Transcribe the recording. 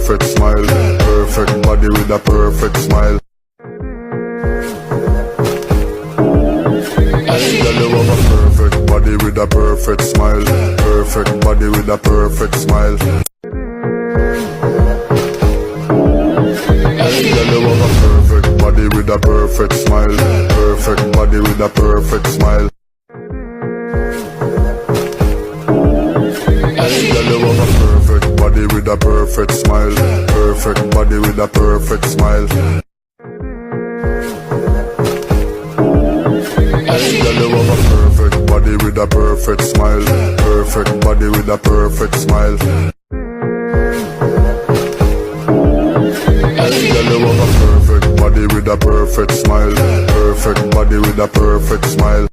perfect smile. Perfect body with a perfect smile. Girl, you have a perfect body with a perfect smile. Perfect body with a perfect smile. Girl, you have a perfect body with a perfect smile. Perfect body with a perfect smile. Girl, you have a perfect body with a perfect smile. Perfect body with a perfect smile. Girl, you have a perfect body with a perfect smile. Perfect body with a perfect smile. Girl, you have a perfect body with a perfect smile. Perfect body with a perfect smile.